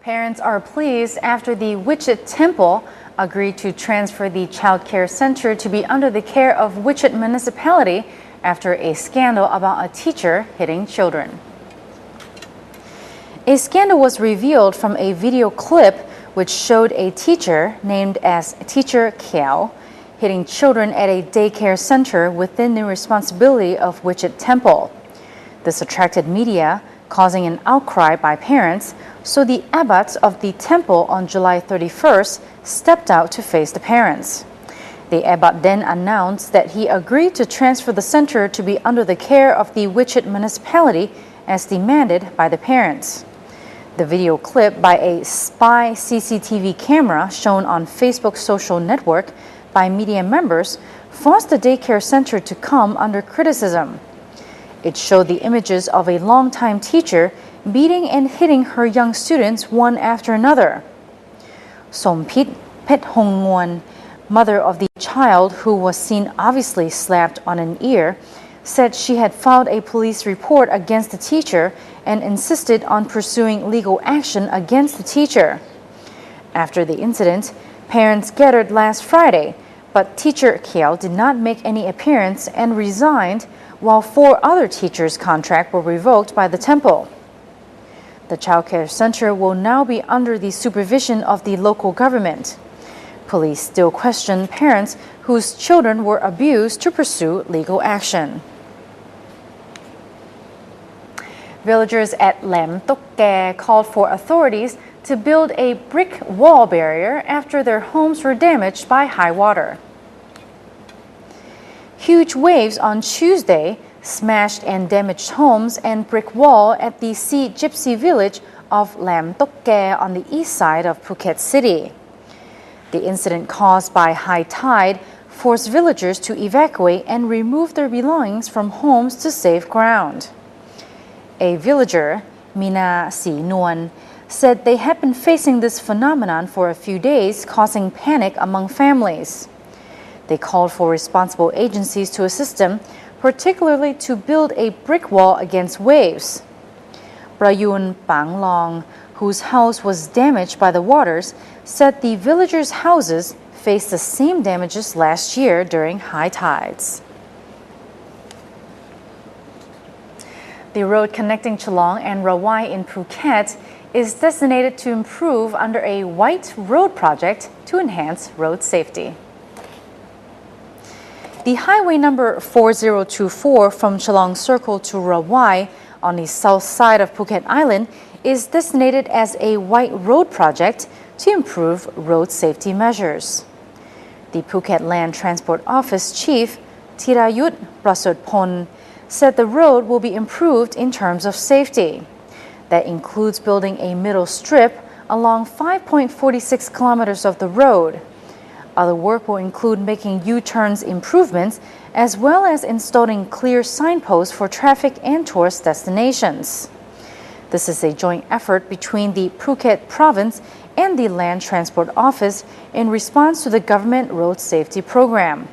Parents are pleased after the Wichit Temple agreed to transfer the child care center to be under the care of Wichit municipality after a scandal about a teacher hitting children. A scandal was revealed from a video clip which showed a teacher named as Teacher Kiao hitting children at a daycare center within the responsibility of Wichit Temple. This attracted media, causing an outcry by parents, so the abbot of the temple on July 31st stepped out to face the parents. The abbot then announced that he agreed to transfer the center to be under the care of the Wichit municipality as demanded by the parents. The video clip by a spy CCTV camera shown on Facebook's social network by media members forced the daycare center to come under criticism. It showed the images of a longtime teacher beating and hitting her young students one after another. Sompit Pethongwon, mother of the child who was seen obviously slapped on an ear, said she had filed a police report against the teacher and insisted on pursuing legal action against the teacher. After the incident, parents gathered last Friday, but teacher Kiao did not make any appearance and resigned, while 4 other teachers' contracts were revoked by the temple. The childcare center will now be under the supervision of the local government. Police still question parents whose children were abused to pursue legal action. Villagers at Laem Tukkae called for authorities to build a brick wall barrier after their homes were damaged by high water. Huge waves on Tuesday smashed and damaged homes and brick wall at the Sea Gypsy village of Laem Tukkae on the east side of Phuket City. The incident caused by high tide forced villagers to evacuate and remove their belongings from homes to save ground. A villager, Mina Si Nuan, said they had been facing this phenomenon for a few days, causing panic among families. They called for responsible agencies to assist them, particularly to build a brick wall against waves. Prayun Panglong, whose house was damaged by the waters, said the villagers' houses faced the same damages last year during high tides. The road connecting Chalong and Rawai in Phuket is designated to improve under a white road project to enhance road safety. The highway number 4024 from Chalong Circle to Rawai on the south side of Phuket Island is designated as a white road project to improve road safety measures. The Phuket Land Transport Office Chief Thirayut Prasodpon said the road will be improved in terms of safety. That includes building a middle strip along 5.46 kilometers of the road. Other work will include making U-turns improvements as well as installing clear signposts for traffic and tourist destinations. This is a joint effort between the Phuket Province and the Land Transport Office in response to the government road safety program.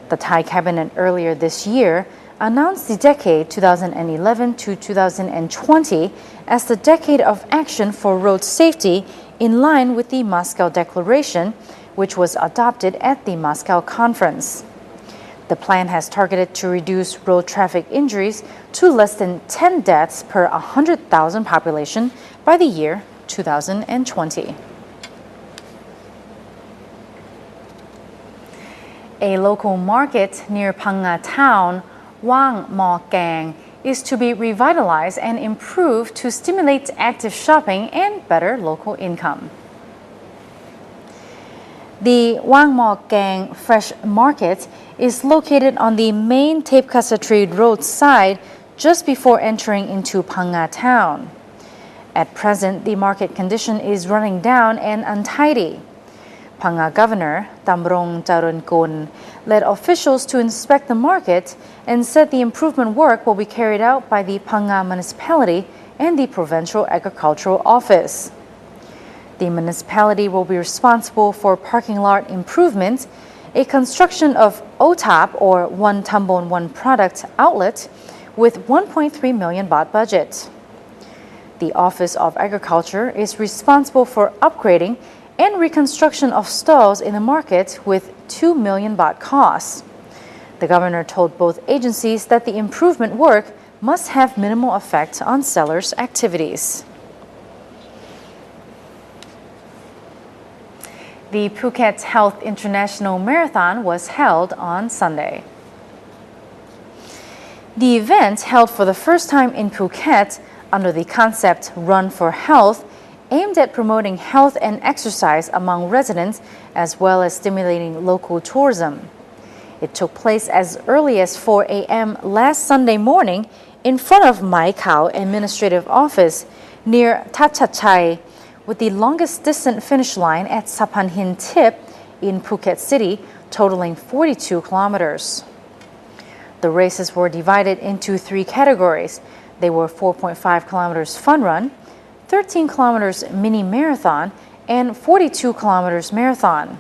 The Thai cabinet earlier this year announced the decade 2011 to 2020 as the decade of action for road safety in line with the Moscow Declaration, which was adopted at the Moscow conference. The plan has targeted to reduce road traffic injuries to less than 10 deaths per 100,000 population by the year 2020. A local market near Phang-Nga town, Wang Moh Gaeng, is to be revitalized and improved to stimulate active shopping and better local income. The Wang Moh Gaeng Fresh Market is located on the main Thepkasatri Road side just before entering into Phang-Nga town. At present, the market condition is running down and untidy. Phang-Nga Governor Tamrong Charoenkon led officials to inspect the market and said the improvement work will be carried out by the Phang-Nga municipality and the Provincial Agricultural Office. The municipality will be responsible for parking lot improvements, a construction of OTAP or One Tambon One Product outlet with 1.3 million baht budget. The Office of Agriculture is responsible for upgrading and reconstruction of stalls in the market with 2 million baht costs. The governor told both agencies that the improvement work must have minimal effect on sellers' activities. The Phuket Health International Marathon was held on Sunday. The event, held for the first time in Phuket under the concept Run for Health, aimed at promoting health and exercise among residents as well as stimulating local tourism. It took place as early as 4 a.m. last Sunday morning in front of Mai Khao Administrative Office near Thatchachai, with the longest distance finish line at Sapan Hin Tip in Phuket City, totaling 42 kilometers. The races were divided into 3 categories. They were 4.5 kilometers fun run, 13 kilometers mini marathon, and 42 kilometers marathon.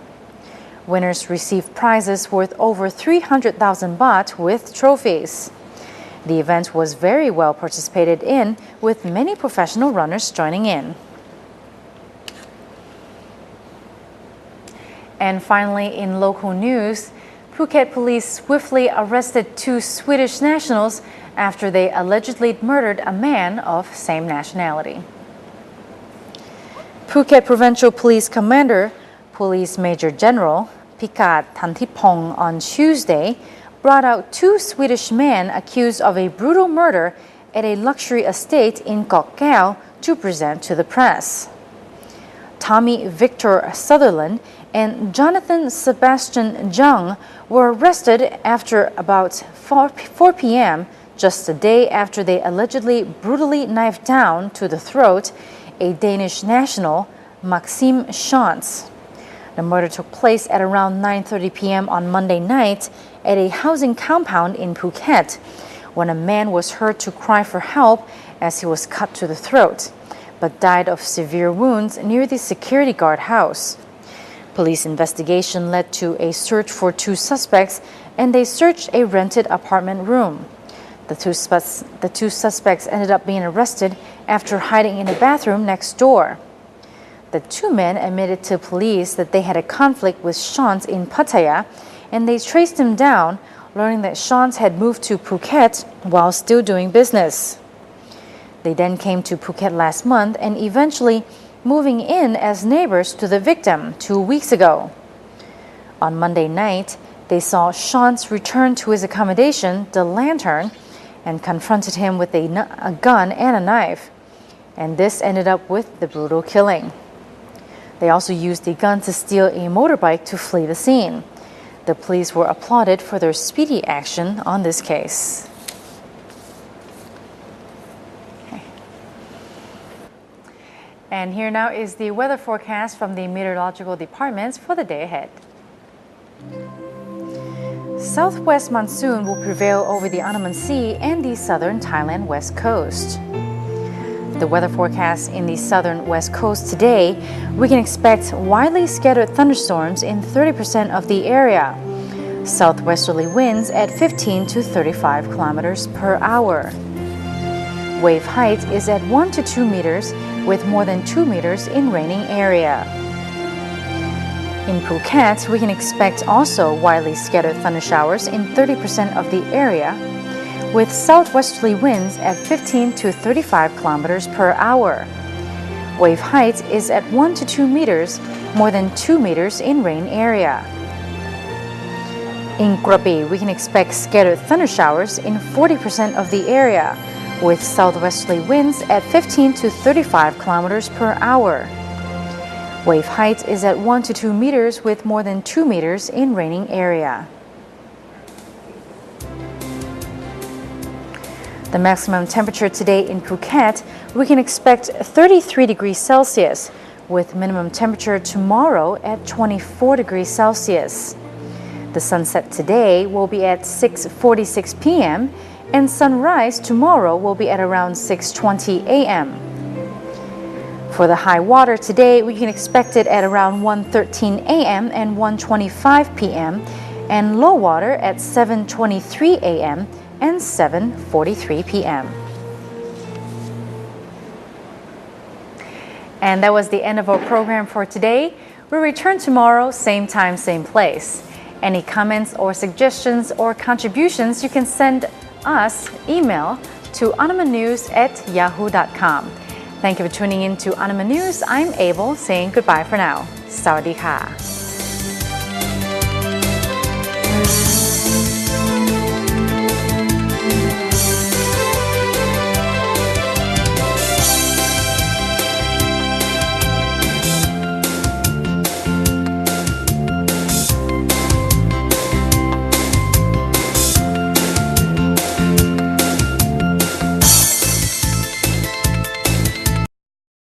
Winners received prizes worth over 300,000 baht with trophies. The event was very well participated in, with many professional runners joining in. And finally, in local news, Phuket Police swiftly arrested 2 Swedish nationals after they allegedly murdered a man of same nationality. Phuket Provincial Police Commander, Police Major General Pikat Thantipong on Tuesday brought out 2 Swedish men accused of a brutal murder at a luxury estate in Koh Keo to present to the press. Tommy Victor Sutherland and Jonathan Sebastian Jung were arrested after about 4 p.m., just a day after they allegedly brutally knifed down to the throat a Danish national, Maxime Schantz. The murder took place at around 9:30 p.m. on Monday night at a housing compound in Phuket, when a man was heard to cry for help as he was cut to the throat, but died of severe wounds near the security guard house. Police investigation led to a search for 2 suspects, and they searched a rented apartment room. The two suspects ended up being arrested after hiding in a bathroom next door. The 2 men admitted to police that they had a conflict with Schantz in Pattaya, and they traced him down, learning that Schantz had moved to Phuket while still doing business. They then came to Phuket last month and eventually moving in as neighbors to the victim 2 weeks ago. On Monday night, they saw Schantz return to his accommodation, the Lantern, and confronted him with a gun and a knife. And this ended up with the brutal killing. They also used the gun to steal a motorbike to flee the scene. The police were applauded for their speedy action on this case. And here now is the weather forecast from the meteorological departments for the day ahead. Southwest monsoon will prevail over the Andaman Sea and the southern Thailand west coast. The weather forecast in the southern west coast today, we can expect widely scattered thunderstorms in 30% of the area. Southwesterly winds at 15 to 35 kilometers per hour. Wave height is at 1 to 2 meters, with more than 2 meters in raining area. In Phuket, we can expect also widely scattered thundershowers in 30% of the area, with southwesterly winds at 15 to 35 kilometers per hour. Wave height is at 1 to 2 meters, more than 2 meters in rain area. In Krabi, we can expect scattered thundershowers in 40% of the area, with southwesterly winds at 15 to 35 kilometers per hour. Wave height is at 1 to 2 meters, with more than 2 meters in raining area. The maximum temperature today in Phuket, we can expect 33 degrees Celsius, with minimum temperature tomorrow at 24 degrees Celsius. The sunset today will be at 6:46 p.m. and sunrise tomorrow will be at around 6:20 a.m. For the high water today, we can expect it at around 1:13 a.m. and 1:25 p.m. and low water at 7:23 a.m. and 7:43 p.m. And that was the end of our program for today. We return tomorrow, same time, same place. Any comments or suggestions or contributions, you can send us email to andamannews@yahoo.com. Thank you for tuning in to Andaman News. I'm Abel saying goodbye for now. Sawadee ka.